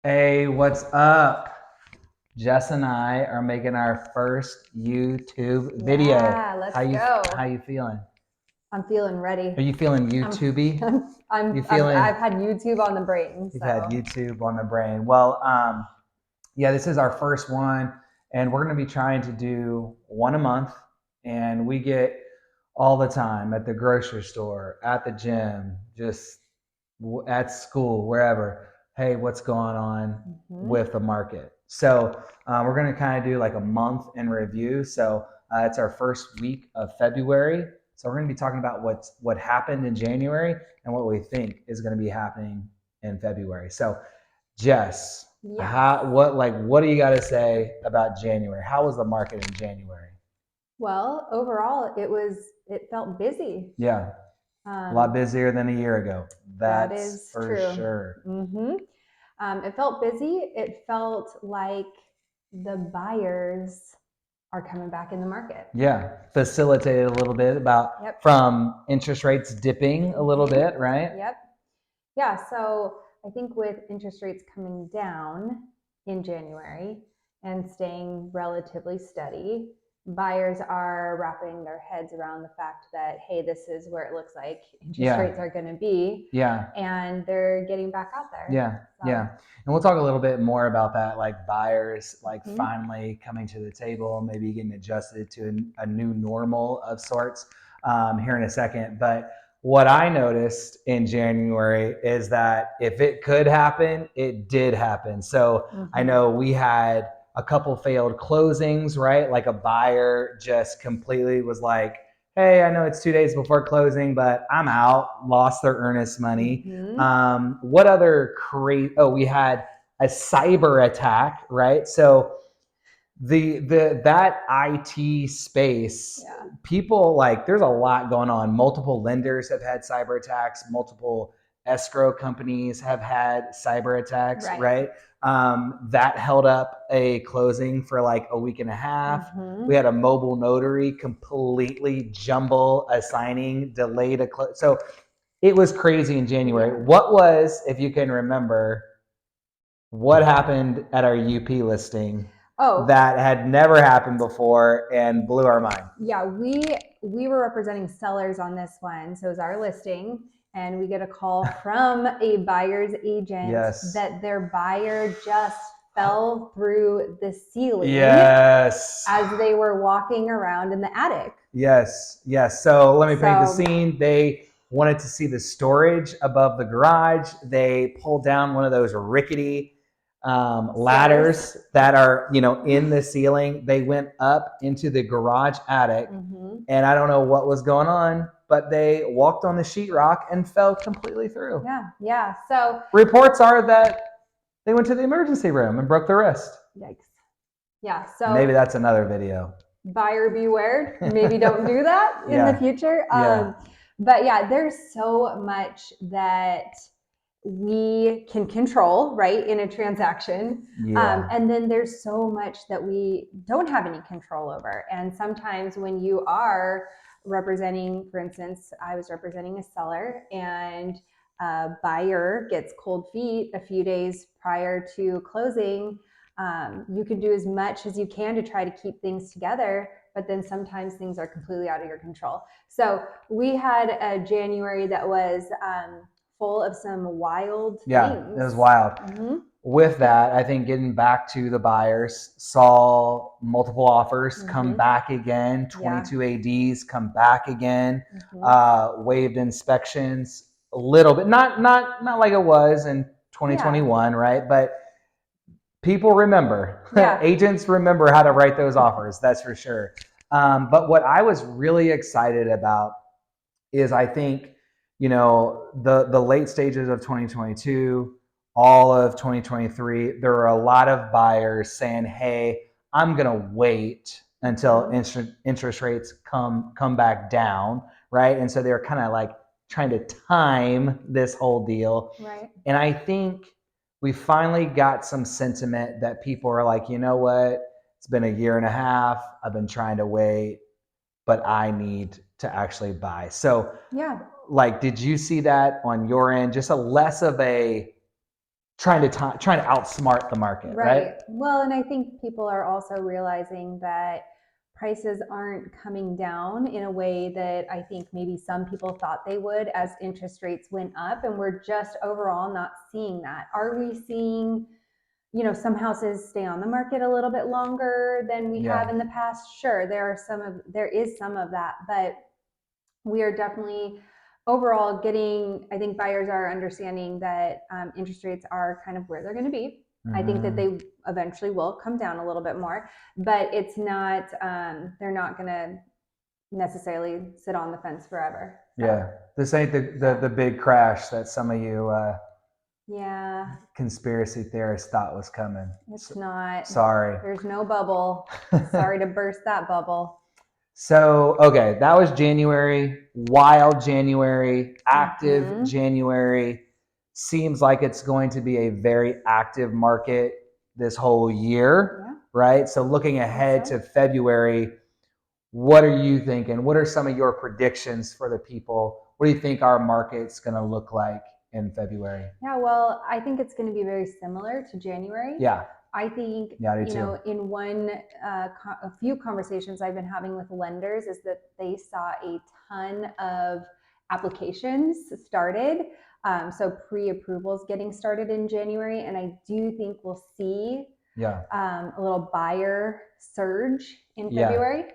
Hey, what's up? Jess and I are making our first YouTube video. Yeah, let's How you go. how you feeling? I'm feeling ready. Are you feeling I'm, YouTubey? You I've feeling had YouTube on the brain, you've had so. YouTube on the brain? Well, yeah, this is our first one, and we're going to be trying to do one a month, and we get all the time at the grocery store, at the gym, just at school, wherever. Hey, what's going on Mhm. with the market? So we're going to kind of do like a month in review. So it's our first week of February. So we're going to be talking about what happened in January and what we think is going to be happening in February. So Jess, Yes. what do you got to say about January? How was the market in January? Well, overall, it felt busy. Yeah, a lot Um, busier than a year ago. that That's is for true. sure. hmm It felt busy. It felt like the buyers are coming back in the market. Yeah, facilitated a little bit about Yep. from interest rates dipping a little hmm bit, right? Yep. Yeah, so I think with interest rates coming down in January and staying relatively steady, buyers are wrapping their heads around the fact that, hey, this is where it looks like interest Yeah, rates are going to be, yeah, and they're getting back out there. yeah, So, yeah. And we'll talk a little bit more about that, like buyers, like mhm. finally coming to the table, maybe getting adjusted to a new normal of sorts here in a second. But what I noticed in January is that if it could happen, it did happen. So I Mhm. know we had a couple failed closings, right? Like a buyer just completely was like, hey, I know it's 2 days before closing, but I'm out, lost their earnest money. Mhm. What other we had a cyber attack, right? So the that IT space, Yeah. people like there's a lot going on. Multiple lenders have had cyber attacks, multiple escrow companies have had cyber attacks, Right. right? That held up a closing for like a week and a half. We Mhm. had a mobile notary completely jumble a signing, delayed a close. So it was crazy in Yeah. January. What was, if you can remember, what happened at our UP listing Oh, that had never happened before and blew our mind? yeah, we were representing sellers on this one. So it was our listing, and we get a call from a buyer's agent Yes. that their buyer just fell through the ceiling Yes. as they were walking around in the attic. Yes. Yes. So let me paint the So, scene. They wanted to see the storage above the garage. They pulled down one of those rickety stairs. ladders that are, in the ceiling. They went up into the garage attic, hmm and I don't know what was going on, but they walked on the sheetrock and fell completely through. Yeah, yeah. So, Reports are that they went to the emergency room and broke their wrist. yikes. Yeah. Maybe So, that's another video. buyer beware. Maybe don't do that in the Yeah, future. yeah, But yeah, there's so much that we can control, right, in a transaction. yeah, And then there's so much that we don't have any control over. And sometimes when you are representing, for instance, I was representing a seller, and a buyer gets cold feet a few days prior to closing. You can do as much as you can to try to keep things together, but then sometimes things are completely out of your control. So we had a January that was full of some wild yeah. It was things. wild. Mm-hmm. With that, I think getting back to the buyers, saw multiple offers come Mm-hmm. back again, Yeah. 22 ADs come back again, Mm-hmm. waived inspections a little bit, not like it was in Yeah. 2021, right? But people remember, Yeah. agents remember how to write those offers, that's for sure. But what I was really excited about is I think, the late stages of 2022, all of 2023, there were a lot of buyers saying, hey, I'm going to wait until Mm-hmm. interest rates come back down, right? And so they're kind of like trying to time this whole deal. Right. And I think we finally got some sentiment that people are like, you know what? It's been a year and a half. I've been trying to wait, but I need to actually buy. So, Yeah. like, did you see that on your end? Just a less of a trying to outsmart the market, right? Well, and I think people are also realizing that prices aren't coming down in a way that I think maybe some people thought they would as interest rates went up, and we're just overall not seeing that. Are we seeing, some houses stay on the market a little bit longer than we have in the past? Sure, there is some of that, but we are definitely overall I think buyers are understanding that interest rates are kind of where they're going to be. I think that they eventually will come down a little bit more, but it's not, they're not going to necessarily sit on the fence forever. So. Yeah. This ain't the big crash that some of you conspiracy theorists thought was coming. It's not. Sorry. There's no bubble. Sorry to burst that bubble. So, okay, that was January, wild January, active January. Seems like it's going to be a very active market this whole year, right? So looking ahead to February, what are you thinking? What are some of your predictions for the people? What do you think our market's going to look like in February? Yeah, well, I think it's going to be very similar to January. Yeah. I think, in a few conversations I've been having with lenders is that they saw a ton of applications started. So pre-approvals getting started in January. And I do think we'll see a little buyer surge in February.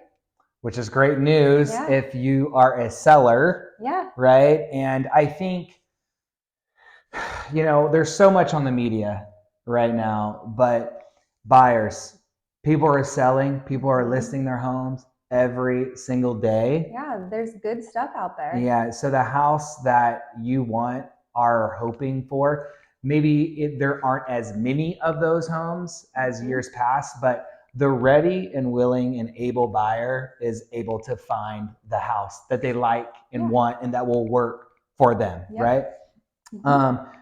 Which is great news if you are a seller, right? And I think, there's so much on the media right now, but buyers, people are selling, people are listing their homes every single day. Yeah, there's good stuff out there. Yeah, so the house that you want, are hoping for, maybe there aren't as many of those homes as years past, but the ready and willing and able buyer is able to find the house that they like and want and that will work for them, right?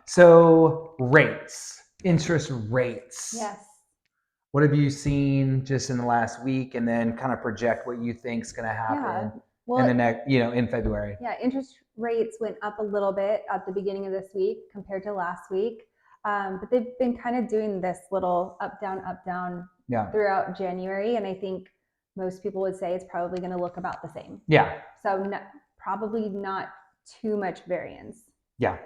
So interest rates. Yes. What have you seen just in the last week, and then kind of project what you think is going to happen in the next, in February? Yeah, interest rates went up a little bit at the beginning of this week compared to last week, but they've been kind of doing this little up down throughout January, and I think most people would say it's probably going to look about the same. Yeah. So probably not too much variance. Yeah,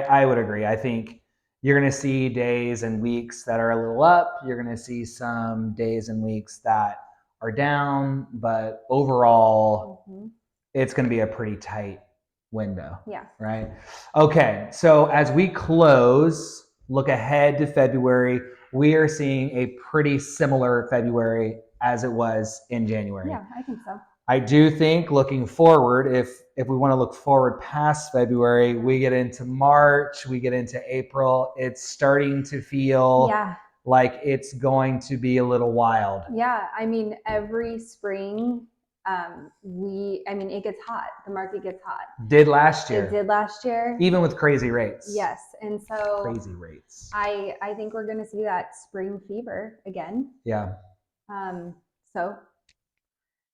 I would agree. I think you're going to see days and weeks that are a little up. You're going to see some days and weeks that are down, but overall, it's going to be a pretty tight window. Yeah. Right? Okay, so as we look ahead to February, we are seeing a pretty similar February as it was in January. Yeah, I think so. I do think looking forward, if we want to look forward past February, we get into March, we get into April, it's starting to feel like it's going to be a little wild. Yeah, I mean, every spring, it gets hot. The market gets hot. Did last year. It did last year. Even with crazy rates. Yes, and so crazy rates. I think we're going to see that spring fever again. Yeah. So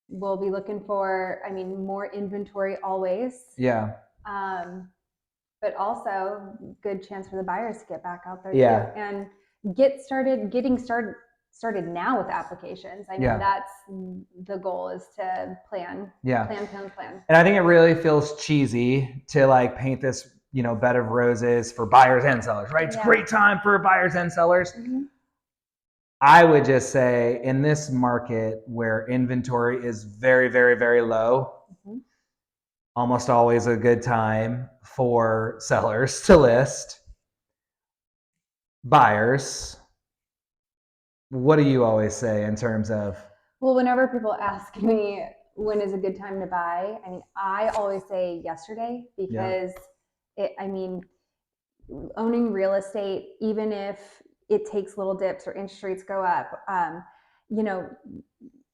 we'll be looking for, more inventory always. Yeah. But also good chance for the buyers to get back out there too and getting started now with applications. That's the goal, is to plan. And I think it really feels cheesy to paint this, bed of roses for buyers and sellers, right? It's a great time for buyers and sellers. I would just say in this market where inventory is very, very, very low, almost always a good time for sellers to list. Buyers, what do you always say in terms of? Well, whenever people ask me when is a good time to buy, I always say yesterday, because owning real estate, even if it takes little dips or interest rates go up,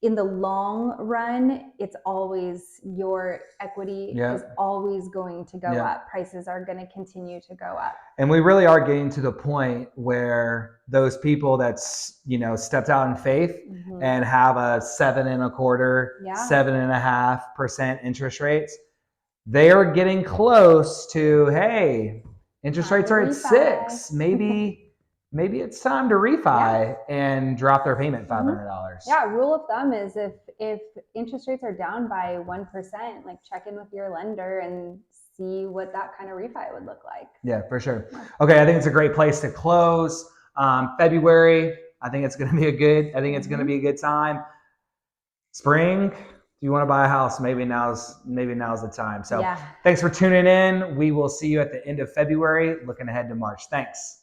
in the long run, it's always, your equity is always going to go up. Prices are going to continue to go up. And we really are getting to the point where those people that's, stepped out in faith and have a 7.25%, 7.5% interest rates, they are getting close to, hey, interest rates are at 6%. Maybe maybe it's time to refi and drop their payment $500. Yeah, rule of thumb is if interest rates are down by 1%, like check in with your lender and see what that kind of refi would look like. Yeah, for sure. Okay, I think it's a great place to close. February, I think it's going to be it's going to be a good time. Spring, if you want to buy a house, maybe now's the time. So thanks for tuning in. We will see you at the end of February, looking ahead to March. Thanks.